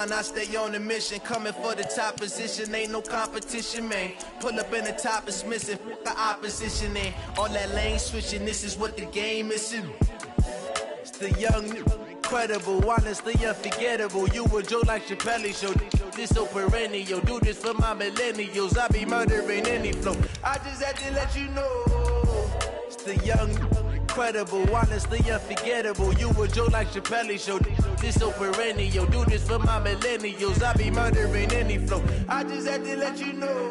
I stay on the mission, coming for the top position, ain't no competition, man. Pull up in the top is missing, the opposition in. All that lane switching, this is what the game is in. It's the young, incredible, honestly unforgettable. You a Joe like Chappelle show, this so perennial. Do this for my millennials, I be murdering any flow. I just had to let you know. It's the young, incredible, honestly unforgettable. You a Joe like Chappelle show, this so perennial. Do this for my millennials, I be murdering any flow. I just had to let you know.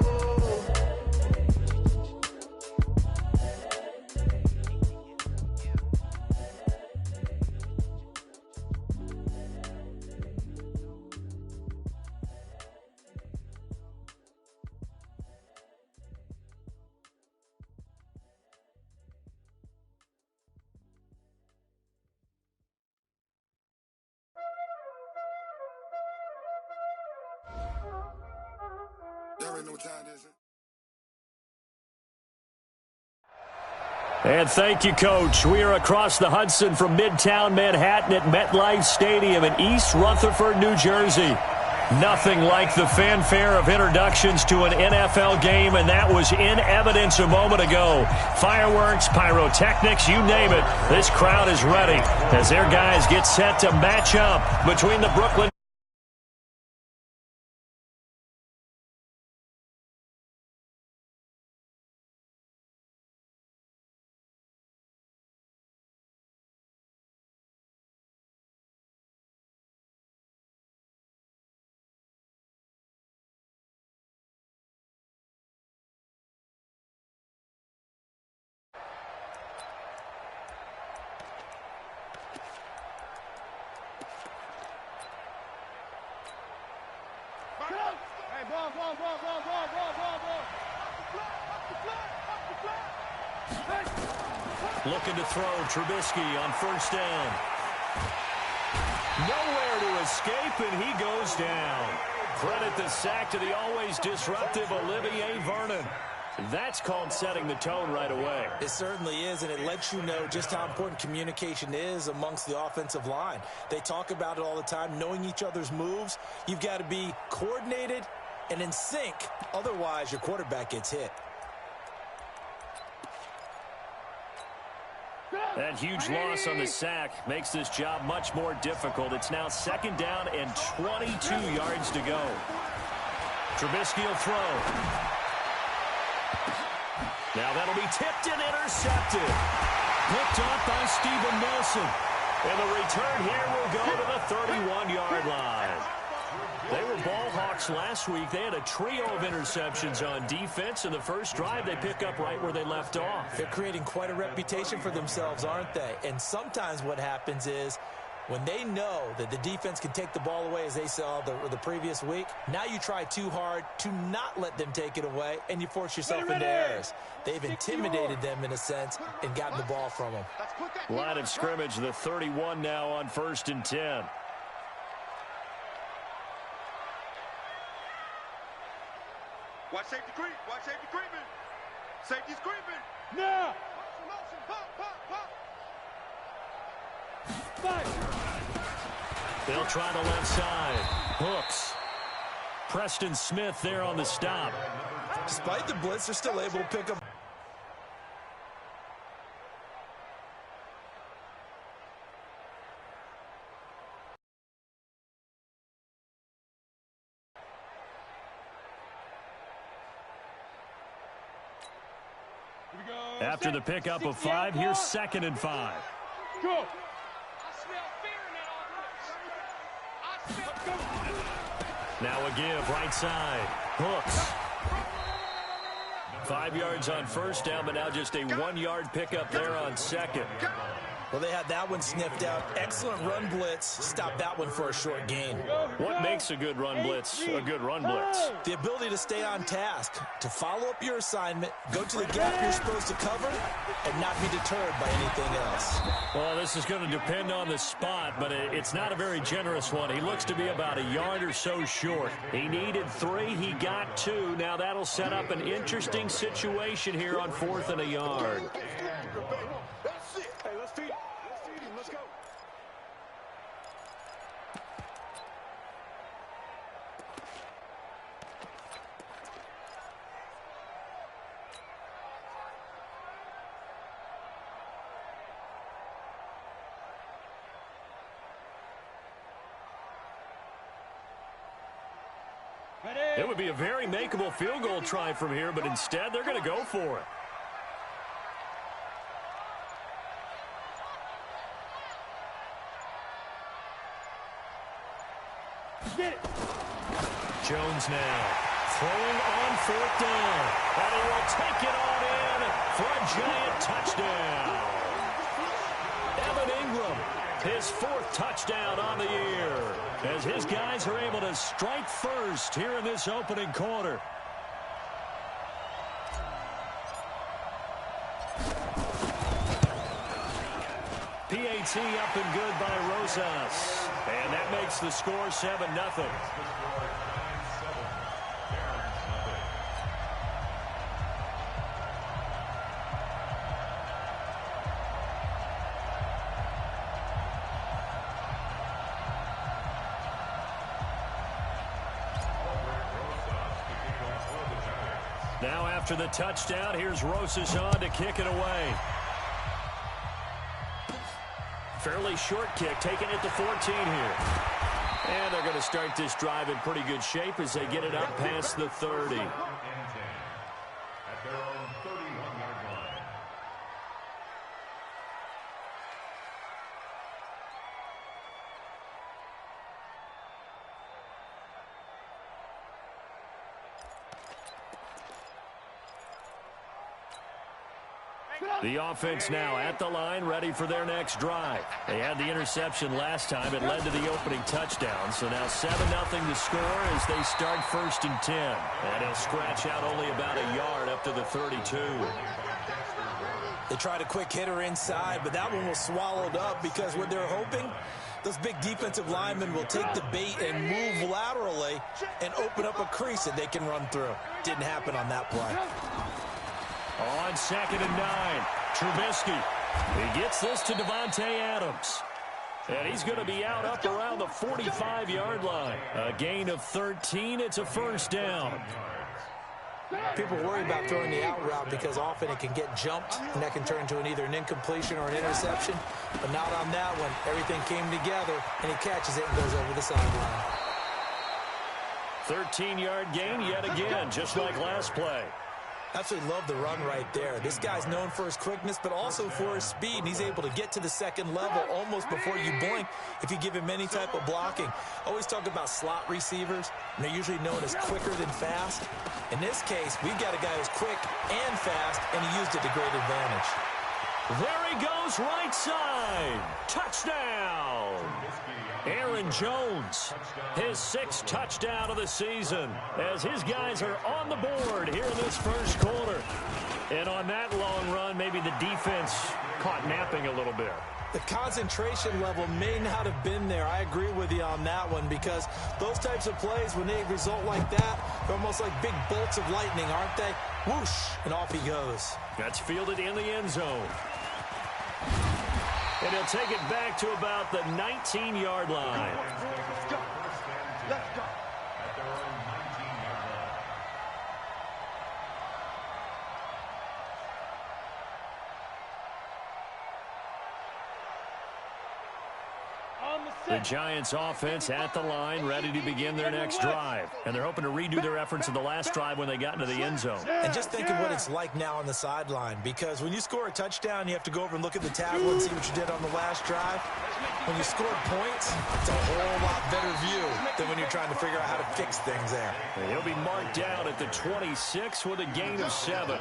And thank you, Coach. We are across the Hudson from Midtown Manhattan at MetLife Stadium in East Rutherford, New Jersey. Nothing like the fanfare of introductions to an NFL game, and that was in evidence a moment ago. Fireworks, pyrotechnics, you name it. This crowd is ready as their guys get set to match up between the Brooklyn looking to throw. Trubisky on first down. Nowhere to escape, and he goes down. Credit the sack to the always disruptive Olivier Vernon. That's called setting the tone right away. It certainly is, and it lets you know just how important communication is amongst the offensive line. They talk about it all the time, knowing each other's moves. You've got to be coordinated and in sync. Otherwise, your quarterback gets hit. That huge loss on the sack makes this job much more difficult. It's now second down and 22 yards to go. Trubisky will throw. Now that'll be tipped and intercepted. Picked up by Steven Nelson. And the return here will go to the 31-yard line. They were ball hawks last week. They had a trio of interceptions on defense. In the first drive, they pick up right where they left off. They're creating quite a reputation for themselves, aren't they? And sometimes what happens is when they know that the defense can take the ball away, as they saw the previous week, now you try too hard to not let them take it away, and you force yourself into errors. They've intimidated them in a sense and gotten the ball from them. Line of scrimmage, the 31 now on 1st and 10. Watch safety creep. Watch safety creeping. Safety's creeping. Now. Motion. Pop. They'll try the left side. Hooks. Preston Smith there on the stop. Despite the blitz, they're still able to pick up. After the pickup of 5, here's 2nd and 5. Go. Now a give, right side. Hooks. 5 yards on first down, but now just a 1-yard pickup there on 2nd. Well, they had that one sniffed out. Excellent run blitz. Stop that one for a short gain. What makes a good run blitz a good run blitz? The ability to stay on task, to follow up your assignment, go to the gap you're supposed to cover, and not be deterred by anything else. Well, this is going to depend on the spot, but it's not a very generous one. He looks to be about a yard or so short. He needed 3. He got 2. Now that'll set up an interesting situation here on 4th and a yard. It would be a very makeable field goal try from here, but instead they're going to go for it. Get it. Jones now throwing on 4th down. And he will take it on in for a giant touchdown. Evan Ingram, his 4th touchdown on the year, as his guys are able to strike first here in this opening quarter. PAT up and good by Rosas. And that makes the score 7-0. Now after the touchdown, here's Rosas on to kick it away. Fairly short kick, taking it to 14 here. And they're going to start this drive in pretty good shape as they get it up past the 30. At their own 31-yard line. The offense now at the line, ready for their next drive. They had the interception last time. It led to the opening touchdown. So now 7-0 to score as they start 1st and 10. And he'll scratch out only about a yard up to the 32. They tried a quick hitter inside, but that one was swallowed up because what they're hoping, those big defensive linemen will take the bait and move laterally and open up a crease that they can run through. Didn't happen on that play. On 2nd and 9, Trubisky. He gets this to Devontae Adams. And he's going to be out up around the 45-yard line. A gain of 13. It's a 1st down. People worry about throwing the out route because often it can get jumped, and that can turn into either an incompletion or an interception. But not on that one. Everything came together, and he catches it and goes over the sideline. 13-yard gain yet again, just like last play. Absolutely love the run right there. This guy's known for his quickness, but also for his speed. And he's able to get to the second level almost before you blink if you give him any type of blocking. Always talk about slot receivers, and they're usually known as quicker than fast. In this case, we've got a guy who's quick and fast, and he used it to great advantage. There he goes, right side. Touchdown. Aaron Jones, his 6th touchdown of the season, as his guys are on the board here in this 1st quarter. And on that long run, maybe the defense caught napping a little bit. The concentration level may not have been there. I agree with you on that one because those types of plays, when they result like that, they're almost like big bolts of lightning, aren't they? Whoosh, and off he goes. That's fielded in the end zone. And he'll take it back to about the 19-yard line. Let's go. Let's go. At their own 19-yard line. The Giants offense at the line, ready to begin their next drive. And they're hoping to redo their efforts in the last drive when they got into the end zone. And just think of what it's like now on the sideline, because when you score a touchdown, you have to go over and look at the tablet and see what you did on the last drive. When you scored points, it's a whole lot better view than when you're trying to figure out how to fix things there. And he'll be marked down at the 26 with a gain of 7.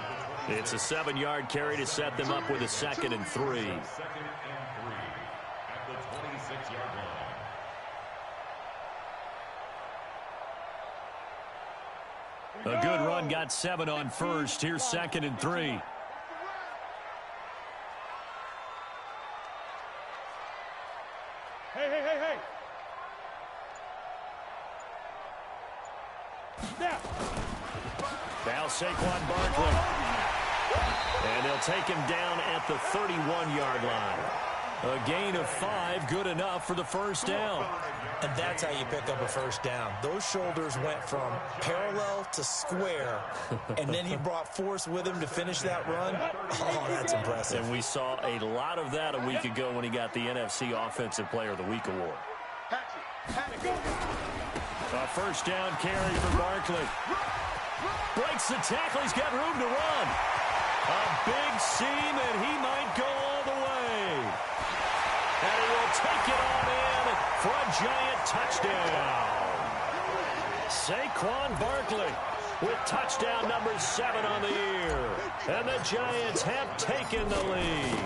It's a 7-yard carry to set them up with a 2nd and 3. 2nd and 3 at the 26-yard line. A good run, got 7 on 1st. Here's 2nd and 3. Hey, hey, hey, hey. Now. Now Saquon Barkley. And they'll take him down at the 31-yard line. A gain of 5, good enough for the 1st down. And that's how you pick up a 1st down. Those shoulders went from parallel to square, and then he brought force with him to finish that run. Oh, that's impressive. And we saw a lot of that a week ago when he got the NFC Offensive Player of the Week award. 1st first down carry for Barkley. Breaks the tackle. He's got room to run. A big seam, and he might go all the way. And he will take it on in for a giant touchdown. Saquon Barkley with touchdown number 7 on the year. And the Giants have taken the lead.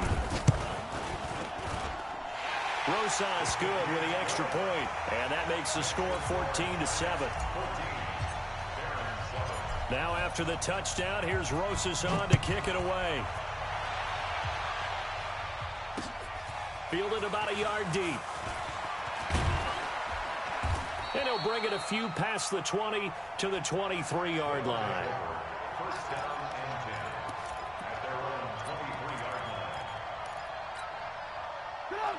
Rosas good with the extra point, and that makes the score 14-7. Now after the touchdown, here's Rosas on to kick it away. Fielded about a yard deep. And he'll bring it a few past the 20 to the 23-yard line. First down and 10 at their own 23-yard line.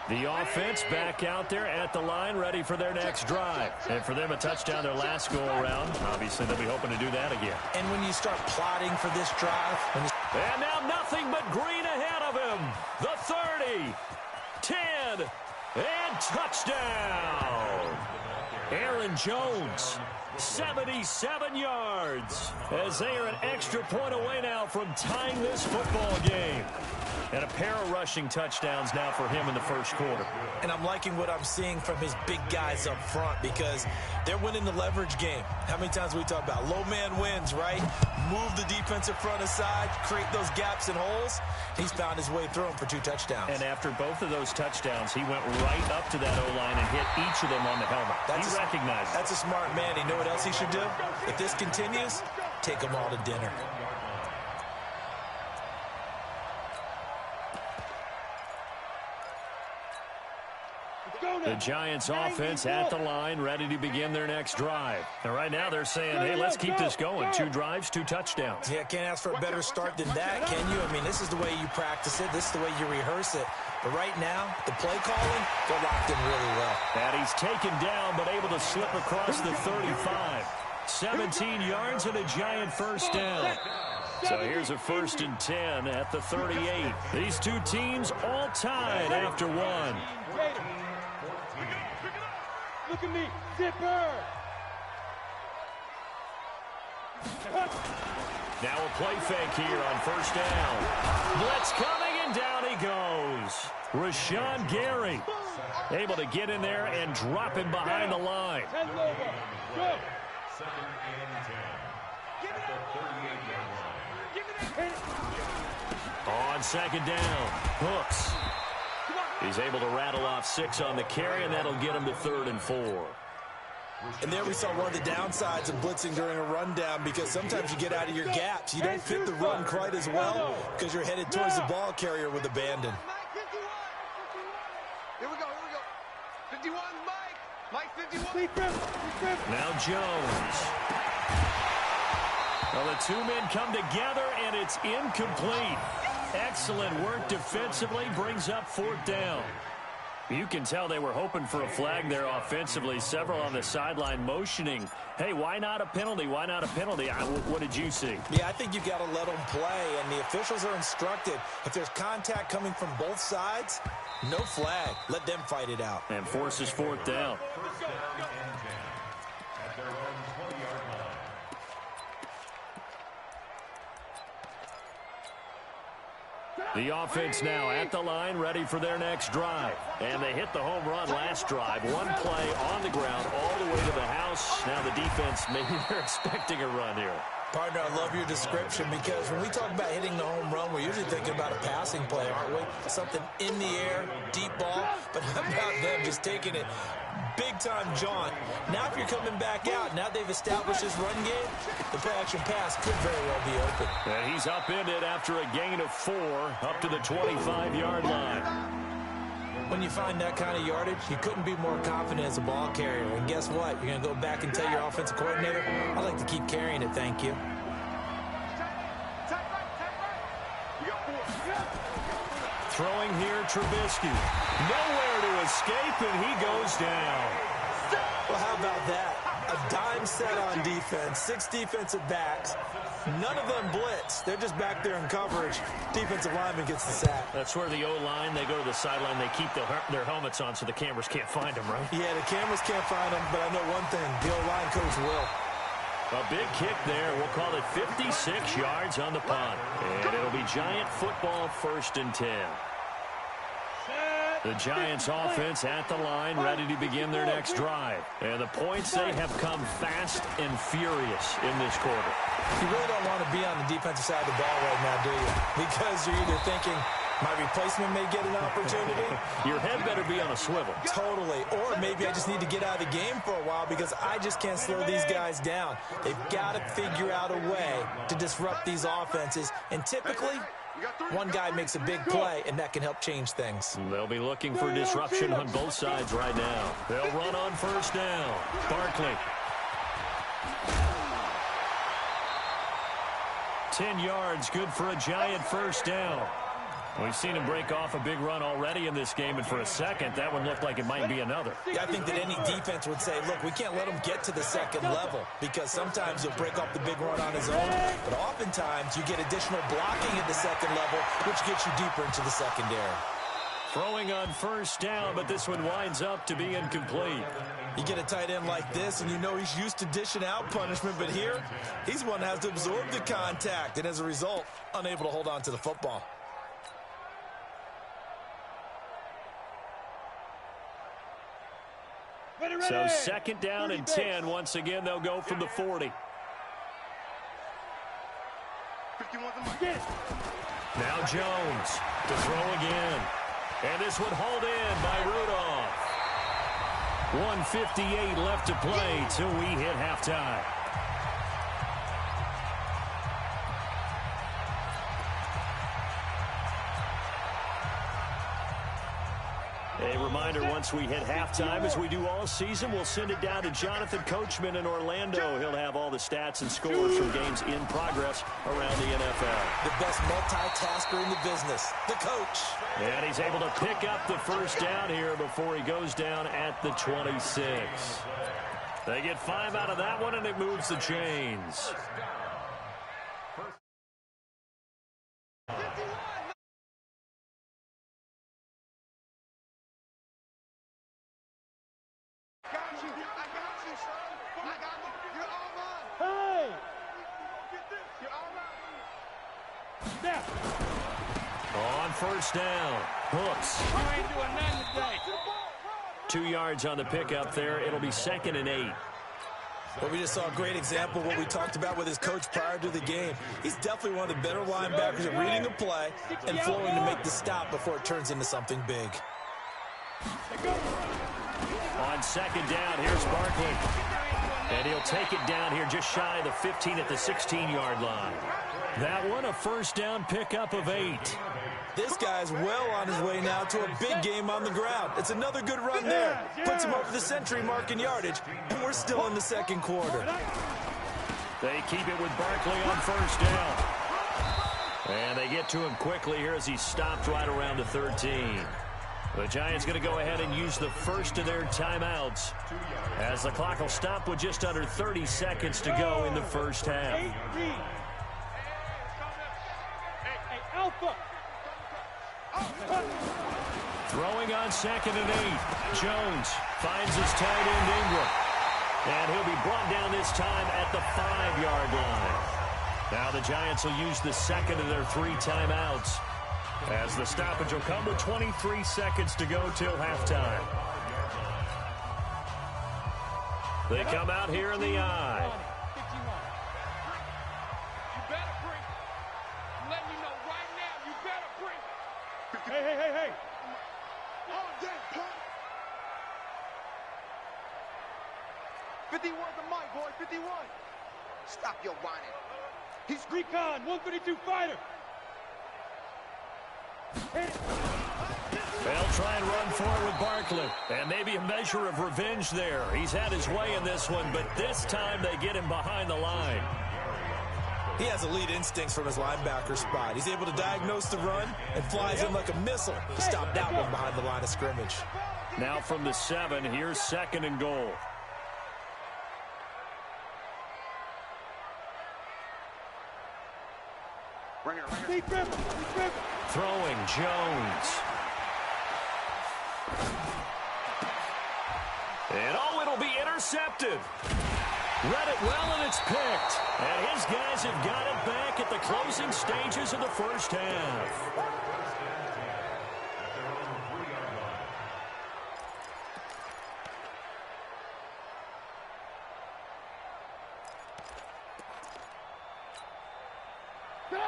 The offense back out there at the line, ready for their next drive. And for them, a touchdown their last go-around. Obviously, they'll be hoping to do that again. And when you start plotting for this drive... And now nothing but green ahead of him. The 30, 10, and touchdown. Aaron Jones, 77 yards, as they are an extra point away now from tying this football game. And a pair of rushing touchdowns now for him in the first quarter. And I'm liking what I'm seeing from his big guys up front because they're winning the leverage game. How many times we talk about low man wins, right? Move the defensive front aside, create those gaps and holes. He's found his way through them for 2 touchdowns. And after both of those touchdowns, he went right up to that O-line and hit each of them on the helmet. He recognized it. That's a smart man. You know what else he should do? If this continues, take them all to dinner. The Giants offense at the line, ready to begin their next drive. And right now they're saying, hey, let's keep this going. 2 drives, 2 touchdowns. Yeah, can't ask for a better start than that, can you? I mean, this is the way you practice it. This is the way you rehearse it. But right now, the play calling, they're locked in really well. And he's taken down, but able to slip across the 35. 17 yards and a Giant first down. So here's a 1st and 10 at the 38. These 2 teams all tied after 1. Look at me, zipper! Now a play fake here on first down. Blitz coming, and down he goes. Rashawn Gary able to get in there and drop him behind the line. Go! 2nd and 10 at the 38-yard line. On 2nd down, Hooks. He's able to rattle off 6 on the carry, and that'll get him to 3rd and 4. And there we saw one of the downsides of blitzing during a rundown because sometimes you get out of your gaps. You don't fit the run quite as well because you're headed towards the ball carrier with abandon. Here we go. 51, Mike 51. Now Jones. Well, the 2 men come together, and it's incomplete. Excellent work defensively, brings up 4th down. You can tell they were hoping for a flag there offensively. Several on the sideline motioning, hey, why not a penalty? Why not a penalty? What did you see? Yeah, I think you've got to let them play, and the officials are instructed. If there's contact coming from both sides, no flag. Let them fight it out. And forces 4th down. First down and 10 at their own 20-yard line. The offense now at the line, ready for their next drive. And they hit the home run last drive. 1 play on the ground all the way to the house. Now the defense, maybe they're expecting a run here. Partner, I love your description because when we talk about hitting the home run, we're usually thinking about a passing play, aren't we? Something in the air, deep ball. But how about them just taking it big-time jaunt? Now if you're coming back out, now they've established this run game, the play-action pass could very well be open. And he's upended after a gain of 4 up to the 25-yard line. When you find that kind of yardage, you couldn't be more confident as a ball carrier. And guess what? You're going to go back and tell your offensive coordinator, I'd like to keep carrying it, thank you. Throwing here, Trubisky. Nowhere to escape, and he goes down. Well, how about that? A dime set on defense, 6 defensive backs. None of them blitz. They're just back there in coverage. Defensive lineman gets the sack. That's where the O-line, they go to the sideline, they keep their helmets on so the cameras can't find them, right? Yeah, the cameras can't find them, but I know one thing. The O-line coach offense will. A big kick there. We'll call it 56 yards on the punt. And it'll be Giant football, 1st and 10. The Giants offense at the line, ready to begin their next drive. And the points, they have come fast and furious in this quarter. You really don't want to be on the defensive side of the ball right now, do you? Because you're either thinking, my replacement may get an opportunity. Your head better be on a swivel. Totally. Or maybe I just need to get out of the game for a while because I just can't slow these guys down. They've got to figure out a way to disrupt these offenses. And typically, one guy makes a big play, and that can help change things. They'll be looking for disruption on both sides right now. They'll run on 1st down. Barkley. 10 yards, good for a Giant 1st down. We've seen him break off a big run already in this game, and for a second, that one looked like it might be another. Yeah, I think that any defense would say, look, we can't let him get to the second level because sometimes he'll break off the big run on his own, but oftentimes you get additional blocking at the second level, which gets you deeper into the secondary. Throwing on 1st down, but this one winds up to be incomplete. You get a tight end like this, and you know he's used to dishing out punishment, but here, he's one that has to absorb the contact, and as a result, unable to hold on to the football. So 2nd down and 10. Once again, they'll go from the 40. Now Jones to throw again. And this one hauled in by Rudolph. 1:58 left to play till we hit halftime. A reminder, once we hit halftime, as we do all season, we'll send it down to Jonathan Coachman in Orlando. He'll have all the stats and scores from games in progress around the NFL. The best multitasker in the business, the coach. And he's able to pick up the 1st down here before he goes down at the 26. They get 5 out of that one, and it moves the chains. On 1st down, Hooks. 2 yards on the pickup there. It'll be 2nd and 8. Well, we just saw a great example of what we talked about with his coach prior to the game. He's definitely one of the better linebackers at reading the play and flowing to make the stop before it turns into something big. On 2nd down, here's Barkley. And he'll take it down here just shy of the 15 at the 16-yard line. That one, a 1st down pickup of 8. This guy's well on his way now to a big game on the ground. It's another good run there. Puts him over the century mark in yardage, and we're still in the 2nd quarter. They keep it with Barkley on 1st down. And they get to him quickly here as he's stopped right around the 13. The Giants going to go ahead and use the first of their timeouts as the clock will stop with just under 30 seconds to go in the 1st half. Throwing on 2nd and 8. Jones finds his tight end Ingram. And he'll be brought down this time at the 5-yard line. Now the Giants will use the 2nd of their 3 timeouts as the stoppage will come with 23 seconds to go till halftime. They come out here in the I. Hey. All day, punk. 51 the mic, boy, 51. Stop your whining. He's Recon, 132 fighter. They'll try and run forward with Barkley. And maybe a measure of revenge there. He's had his way in this one, but this time they get him behind the line. He has elite instincts from his linebacker spot. He's able to diagnose the run and flies in like a missile to stop that one behind the line of scrimmage. Now from the 7, here's 2nd and goal. Throwing Jones. And it'll be intercepted. Read it well, and it's picked. And his guys have got it back at the closing stages of the first half.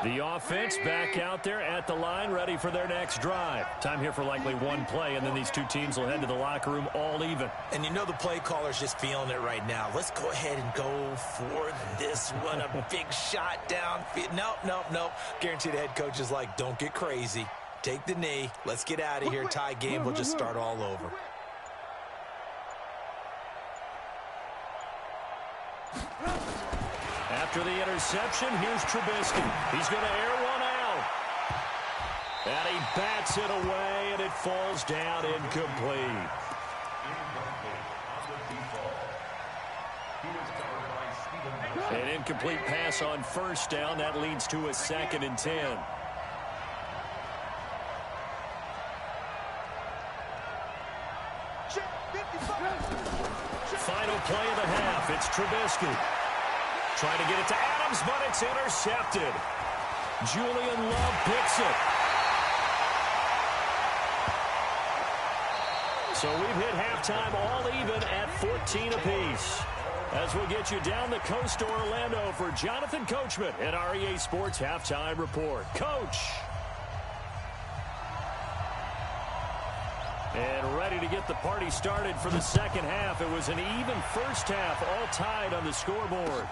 The offense back out there at the line, ready for their next drive. Time here for likely one play, and then these two teams will head to the locker room all even. And you know the play caller's just feeling it right now. Let's go ahead and go for this one. A big shot downfield. Nope. Guaranteed the head coach is like, don't get crazy. Take the knee. Let's get out of here. Tie game. We'll just start all over. After the interception, here's Trubisky. He's going to air one out. And he bats it away, and it falls down incomplete. An incomplete pass on first down. That leads to a 2nd and 10. Final play of the half. It's Trubisky. Trying to get it to Adams, but it's intercepted. Julian Love picks it. So we've hit halftime all even at 14 apiece. As we'll get you down the coast to Orlando for Jonathan Coachman at REA Sports Halftime Report. Coach. And ready to get the party started for the second half. It was an even first half, all tied on the scoreboard.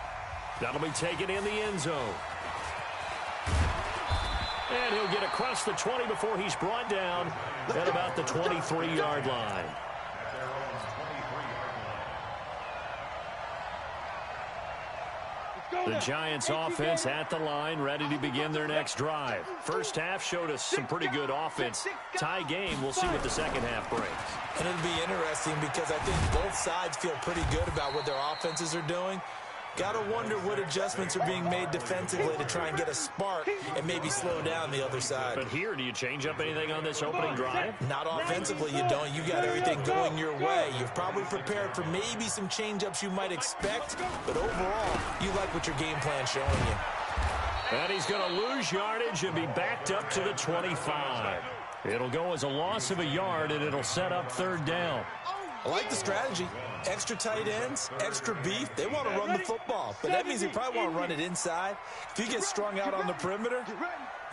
That'll be taken in the end zone. And he'll get across the 20 before he's brought down at about the 23-yard line. The Giants offense at the line, ready to begin their next drive. First half showed us some pretty good offense. Tie game, we'll see what the second half brings. And it'll be interesting because I think both sides feel pretty good about what their offenses are doing. Got to wonder what adjustments are being made defensively to try and get a spark and maybe slow down the other side. But here, do you change up anything on this opening drive? Not offensively, you don't. You got everything going your way. You've probably prepared for maybe some change-ups you might expect, but overall, you like what your game plan's showing you. And he's going to lose yardage and be backed up to the 25. It'll go as a loss of a yard, and it'll set up 3rd down. I like the strategy. Extra tight ends, extra beef. They want to run the football, but that means they probably want to run it inside. If you get strung out on the perimeter,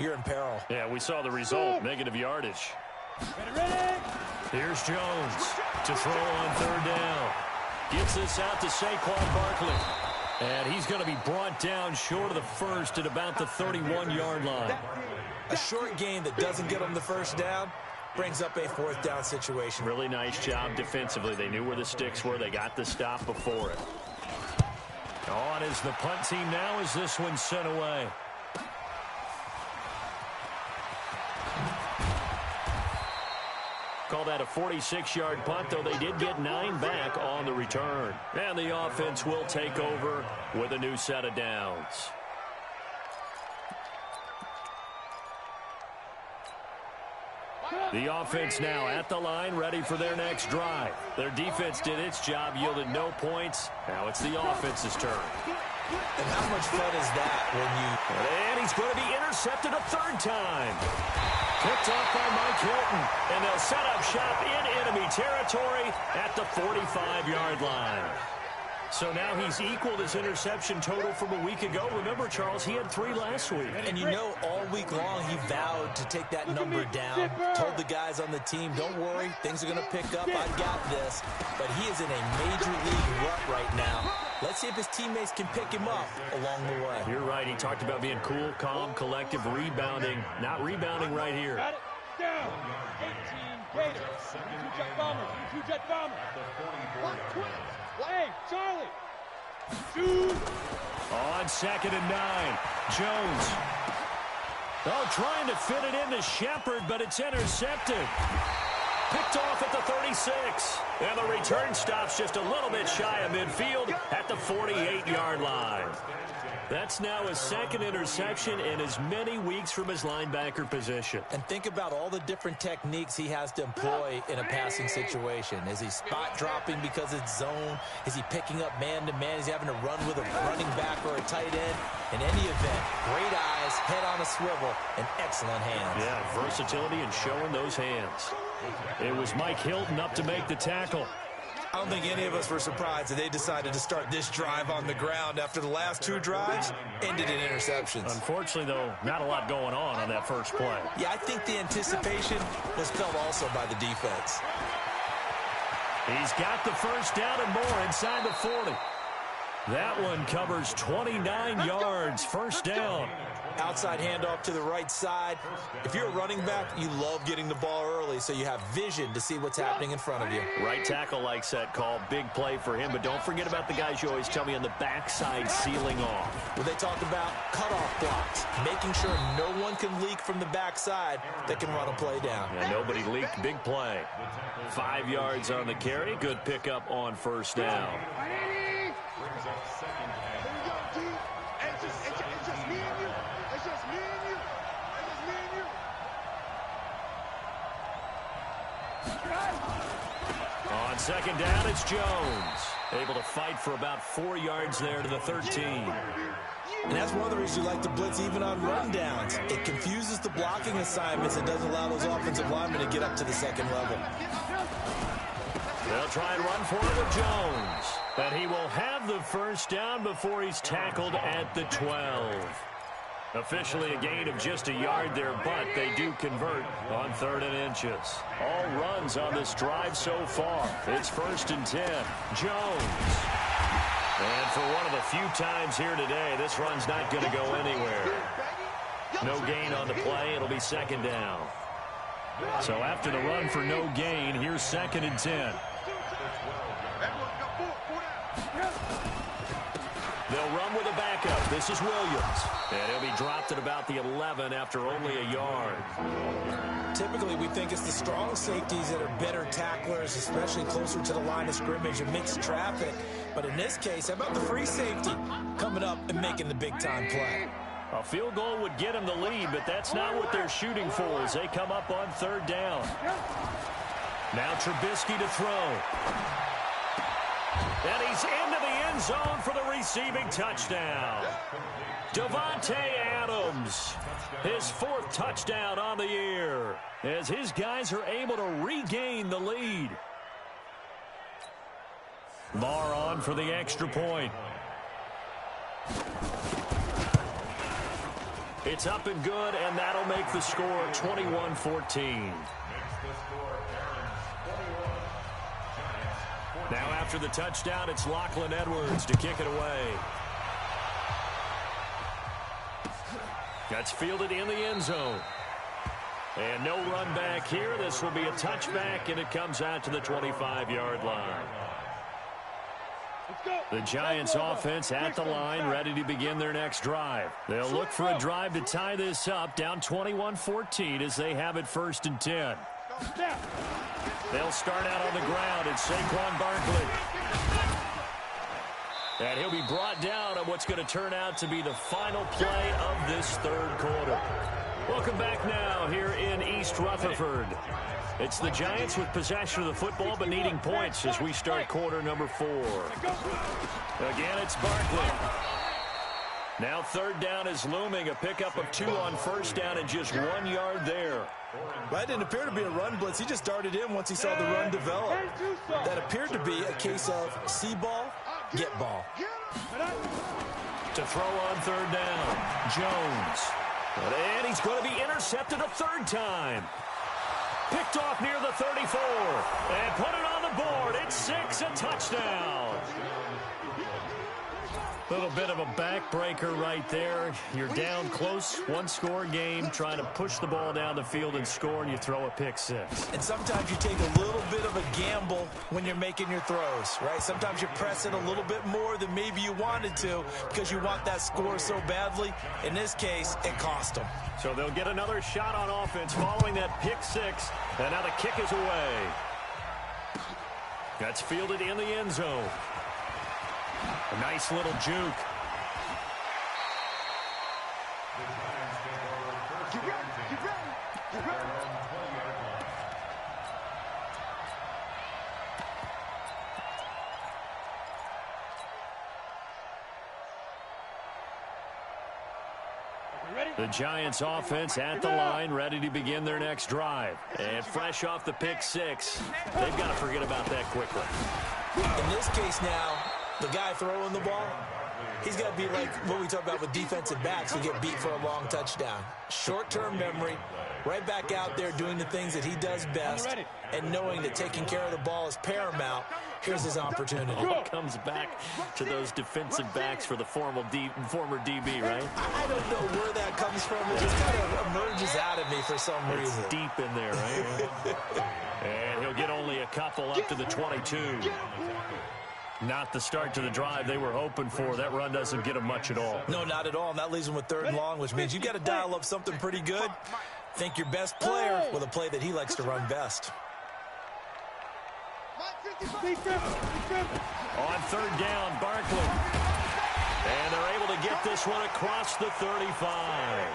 you're in peril. Yeah, we saw the result, negative yardage. Here's Jones to throw on 3rd down. Gets this out to Saquon Barkley. And he's going to be brought down short of the first at about the 31-yard line. A short gain that doesn't get him the first down brings up a 4th down situation. Really nice job defensively. They knew where the sticks were. They got the stop before it. On is the punt team now as this one's sent away. Call that a 46-yard punt, though they did get 9 back on the return. And the offense will take over with a new set of downs. The offense now at the line, ready for their next drive. Their defense did its job, yielded no points. Now it's the offense's turn. And how much fun is that when you... And he's going to be intercepted a 3rd time. Picked off by Mike Hilton. And they'll set up shop in enemy territory at the 45-yard line. So now he's equaled his interception total from a week ago. Remember, Charles, he had 3 last week. And you know, all week long he vowed to take that number down. Told the guys on the team, don't worry, things are going to pick up. I got this. But he is in a major league rut right now. Let's see if his teammates can pick him up along the way. You're right. He talked about being cool, calm, collective, rebounding. Not rebounding right here. Got it. Down. 18 Gators. 2-jet bomber. 2-jet bomber. Hey, Charlie. Shoot. On 2nd and 9. Jones. Oh, trying to fit it into Shepard, but it's intercepted. Picked off at the 36. And the return stops just a little bit shy of midfield at the 48-yard line. That's now his second interception in as many weeks from his linebacker position. And think about all the different techniques he has to employ in a passing situation. Is he spot dropping because it's zone? Is he picking up man-to-man? Is he having to run with a running back or a tight end? In any event, great eyes, head on a swivel, and excellent hands. Yeah, versatility and showing those hands. It was Mike Hilton up to make the tackle. I don't think any of us were surprised that they decided to start this drive on the ground after the last two drives ended in interceptions. Unfortunately, though, not a lot going on that first play. Yeah, I think the anticipation was felt also by the defense. He's got the first down and more inside the 40. That one covers 29 yards, first down. Outside handoff to the right side. If you're a running back, you love getting the ball early so you have vision to see what's happening in front of you. Right tackle likes that call. Big play for him, but don't forget about the guys you always tell me on the backside sealing off. Well, they talk about cutoff blocks, making sure no one can leak from the backside that can run a play down. Yeah, nobody leaked. Big play. 5 yards on the carry. Good pickup on first down. On second down, it's Jones. Able to fight for about 4 yards there to the 13. And that's one of the reasons you like to blitz even on rundowns. It confuses the blocking assignments and doesn't allow those offensive linemen to get up to the second level. They'll try and run for it with Jones. But he will have the first down before he's tackled at the 12. Officially a gain of just a yard there, but they do convert on 3rd and inches. All runs on this drive so far. It's 1st and 10. Jones. And for one of the few times here today, this run's not going to go anywhere. No gain on the play. It'll be 2nd down. So after the run for no gain, here's 2nd and 10. They'll run with a backup. This is Williams. And he'll be dropped at about the 11 after only a yard. Typically, we think it's the strong safeties that are better tacklers, especially closer to the line of scrimmage and mixed traffic. But in this case, how about the free safety coming up and making the big-time play? A field goal would get him the lead, but that's not what they're shooting for as they come up on 3rd down. Now Trubisky to throw. And he's into the end zone for the receiving touchdown. Davante Adams, his 4th touchdown on the year, as his guys are able to regain the lead. Marr on for the extra point. It's up and good, and that'll make the score 21-14. Now after the touchdown, it's Lachlan Edwards to kick it away. That's fielded in the end zone. And no run back here. This will be a touchback, and it comes out to the 25-yard line. The Giants offense at the line, ready to begin their next drive. They'll look for a drive to tie this up, down 21-14 as they have it 1st and 10. They'll start out on the ground. It's Saquon Barkley. And he'll be brought down on what's going to turn out to be the final play of this 3rd quarter. Welcome back now here in East Rutherford. It's the Giants with possession of the football but needing points as we start quarter number 4. Again, it's Barkley. Now 3rd down is looming. A pickup of 2 on 1st down and just 1 yard there. That didn't appear to be a run blitz. He just darted in once he saw the run develop. That appeared to be a case of see ball, get ball. To throw on 3rd down, Jones. And he's going to be intercepted a 3rd time. Picked off near the 34. And put it on the board. It's 6, a touchdown. Little bit of a backbreaker right there. You're down close, 1-score game, trying to push the ball down the field and score, and you throw a pick 6. And sometimes you take a little bit of a gamble when you're making your throws, right? Sometimes you press it a little bit more than maybe you wanted to because you want that score so badly. In this case, it cost them. So they'll get another shot on offense following that pick 6, and now the kick is away. That's fielded in the end zone. A nice little juke. Get ready. Get ready. Get ready. The Giants offense at the line, ready to begin their next drive. And fresh off the pick six, they've got to forget about that quickly. In this case now, the guy throwing the ball, he's got to be like what we talk about with defensive backs who get beat for a long touchdown. Short-term memory, right back out there doing the things that he does best, and knowing that taking care of the ball is paramount. Here's his opportunity. It comes back to those defensive backs for the former DB, right? I don't know where that comes from. It just kind of emerges out of me for some reason. It's deep in there, right? And he'll get only a couple up to the 22. Not the start to the drive they were hoping for. That run doesn't get them much at all. No, not at all. And that leaves them with 3rd and long, which means you've got to dial up something pretty good. Think your best player with a play that he likes to run best. On 3rd down, Barkley. And they're able to get this one across the 35.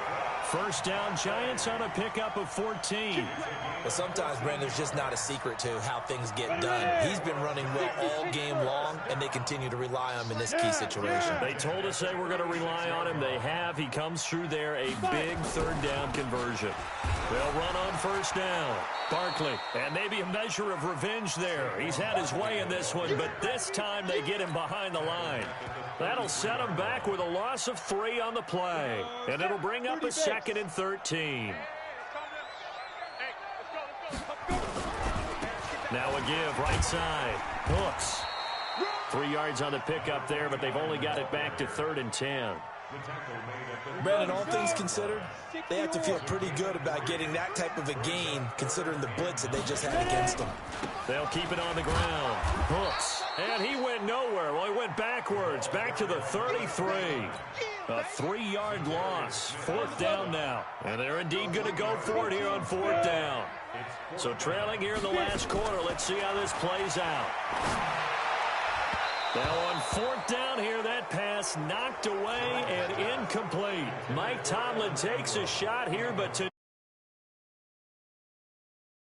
First down, Giants on a pickup of 14. Well, sometimes, Brandon, there's just not a secret to how things get done. He's been running well all game long, and they continue to rely on him in this key situation. They told us they were going to rely on him. They have. He comes through there, a big 3rd down conversion. They'll run on 1st down. Barkley, and maybe a measure of revenge there. He's had his way in this one, but this time they get him behind the line. That'll set him back with a loss of 3 on the play, and it'll bring up a 2nd and 13. Now a give, right side. Hooks. 3 yards on the pickup there, but they've only got it back to 3rd and 10. Brandon, all things considered, they have to feel pretty good about getting that type of a gain, considering the blitz that they just had against them. They'll keep it on the ground. Hooks. And he went nowhere. Well, he went backwards, back to the 33. A 3-yard loss. 4th down now. And they're indeed going to go for it here on 4th down. So trailing here in the last quarter. Let's see how this plays out. Now on 4th down here, that pass knocked away and incomplete. Mike Tomlin takes a shot here, but to